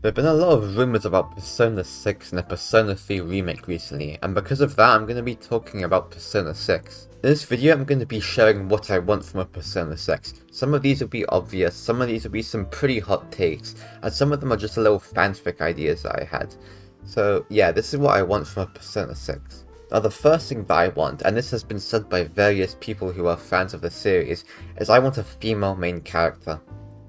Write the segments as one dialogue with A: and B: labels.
A: There have been a lot of rumours about Persona 6 and a Persona 3 remake recently, and because of that I'm going to be talking about Persona 6. In this video I'm going to be sharing what I want from a Persona 6. Some of these will be obvious, some of these will be some pretty hot takes, and some of them are just a little fanfic ideas that I had. So yeah, this is what I want from a Persona 6. Now the first thing that I want, and this has been said by various people who are fans of the series, is I want a female main character.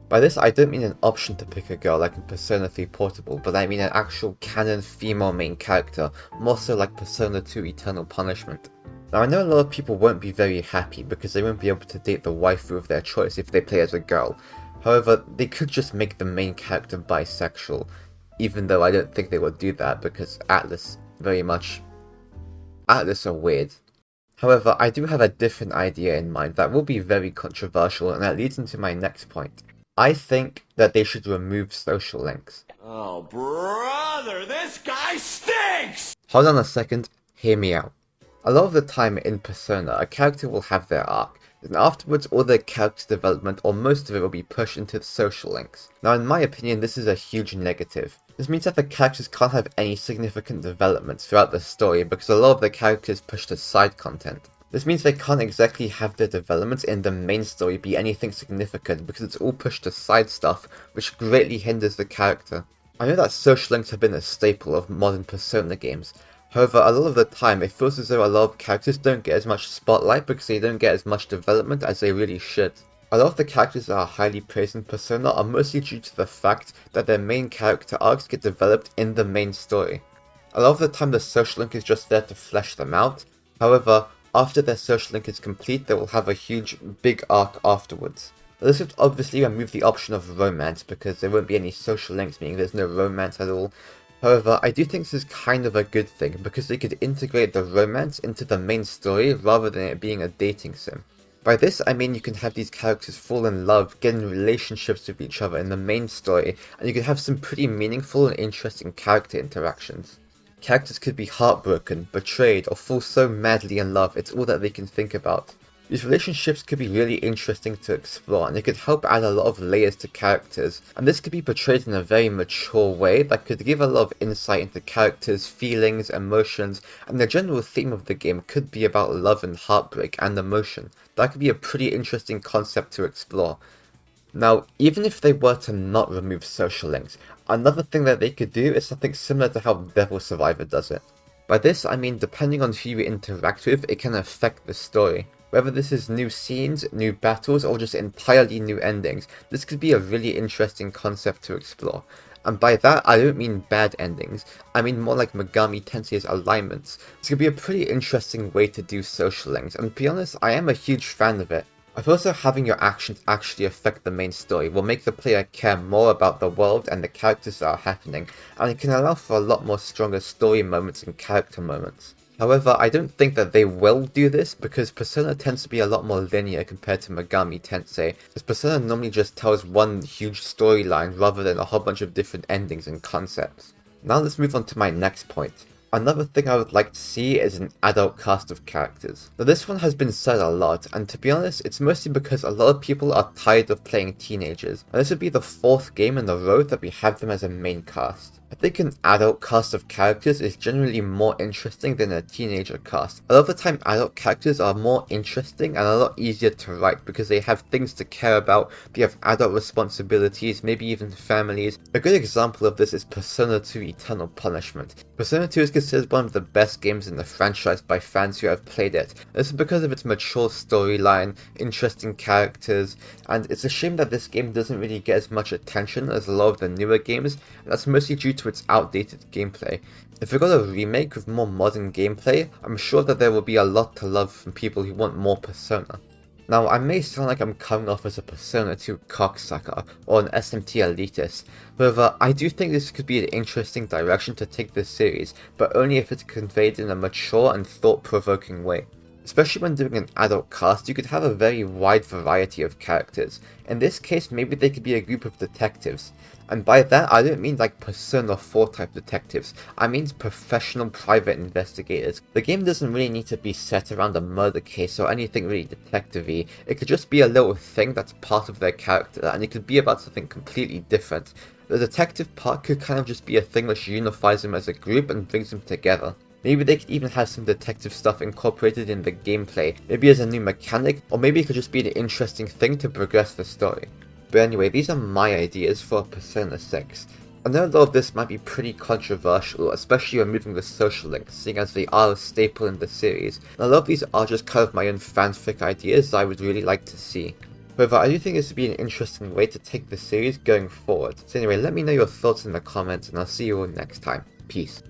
A: By this I don't mean an option to pick a girl like in Persona 3 Portable, but I mean an actual canon female main character, more so like Persona 2 Eternal Punishment. Now I know a lot of people won't be very happy because they won't be able to date the waifu of their choice if they play as a girl. However, they could just make the main character bisexual, even though I don't think they would do that because Atlas are weird. However, I do have a different idea in mind that will be very controversial, and that leads into my next point. I think that they should remove social links.
B: Oh, brother, this guy stinks!
A: Hold on a second, hear me out. A lot of the time in Persona, a character will have their arc, and afterwards all their character development or most of it will be pushed into the social links. Now in my opinion, this is a huge negative. This means that the characters can't have any significant developments throughout the story because a lot of the characters push to side content. This means they can't exactly have their developments in the main story be anything significant because it's all pushed to side stuff, which greatly hinders the character. I know that social links have been a staple of modern Persona games. However, a lot of the time it feels as though a lot of characters don't get as much spotlight because they don't get as much development as they really should. A lot of the characters that are highly praised in Persona are mostly due to the fact that their main character arcs get developed in the main story. A lot of the time the social link is just there to flesh them out. However, after their social link is complete, they will have a huge, big arc afterwards. This would obviously remove the option of romance because there won't be any social links, meaning there's no romance at all. However, I do think this is kind of a good thing because they could integrate the romance into the main story rather than it being a dating sim. By this I mean you can have these characters fall in love, get in relationships with each other in the main story, and you can have some pretty meaningful and interesting character interactions. Characters could be heartbroken, betrayed, or fall so madly in love it's all that they can think about. These relationships could be really interesting to explore, and it could help add a lot of layers to characters, and this could be portrayed in a very mature way that could give a lot of insight into characters' feelings, emotions, and the general theme of the game could be about love and heartbreak and emotion. That could be a pretty interesting concept to explore. Now, even if they were to not remove social links, another thing that they could do is something similar to how Devil Survivor does it. By this I mean depending on who you interact with, it can affect the story. Whether this is new scenes, new battles, or just entirely new endings, this could be a really interesting concept to explore. And by that I don't mean bad endings, I mean more like Megami Tensei's alignments. This could be a pretty interesting way to do social links, and to be honest, I am a huge fan of it. I feel also having your actions actually affect the main story will make the player care more about the world and the characters that are happening, and it can allow for a lot more stronger story moments and character moments. However, I don't think that they will do this because Persona tends to be a lot more linear compared to Megami Tensei, as Persona normally just tells one huge storyline rather than a whole bunch of different endings and concepts. Now let's move on to my next point. Another thing I would like to see is an adult cast of characters. Now this one has been said a lot, and to be honest, it's mostly because a lot of people are tired of playing teenagers, and this would be the 4th game in a row that we have them as a main cast. I think an adult cast of characters is generally more interesting than a teenager cast. A lot of the time adult characters are more interesting and a lot easier to write because they have things to care about, they have adult responsibilities, maybe even families. A good example of this is Persona 2 Eternal Punishment. Persona 2 is considered one of the best games in the franchise by fans who have played it. This is because of its mature storyline, interesting characters, and it's a shame that this game doesn't really get as much attention as a lot of the newer games, and that's mostly due to its outdated gameplay. If we got a remake with more modern gameplay, I'm sure that there will be a lot to love from people who want more Persona. Now, I may sound like I'm coming off as a Persona 2 cocksucker or an SMT elitist, however, I do think this could be an interesting direction to take this series, but only if it's conveyed in a mature and thought-provoking way. Especially when doing an adult cast, you could have a very wide variety of characters. In this case, maybe they could be a group of detectives. And by that, I don't mean like Persona 4 type detectives, I mean professional private investigators. The game doesn't really need to be set around a murder case or anything really detective-y. It could just be a little thing that's part of their character, and it could be about something completely different. The detective part could kind of just be a thing which unifies them as a group and brings them together. Maybe they could even have some detective stuff incorporated in the gameplay, maybe as a new mechanic, or maybe it could just be an interesting thing to progress the story. But anyway, these are my ideas for Persona 6. I know a lot of this might be pretty controversial, especially removing the social links, seeing as they are a staple in the series, and a lot of these are just kind of my own fanfic ideas that I would really like to see. However, I do think this would be an interesting way to take the series going forward. So anyway, let me know your thoughts in the comments, and I'll see you all next time. Peace.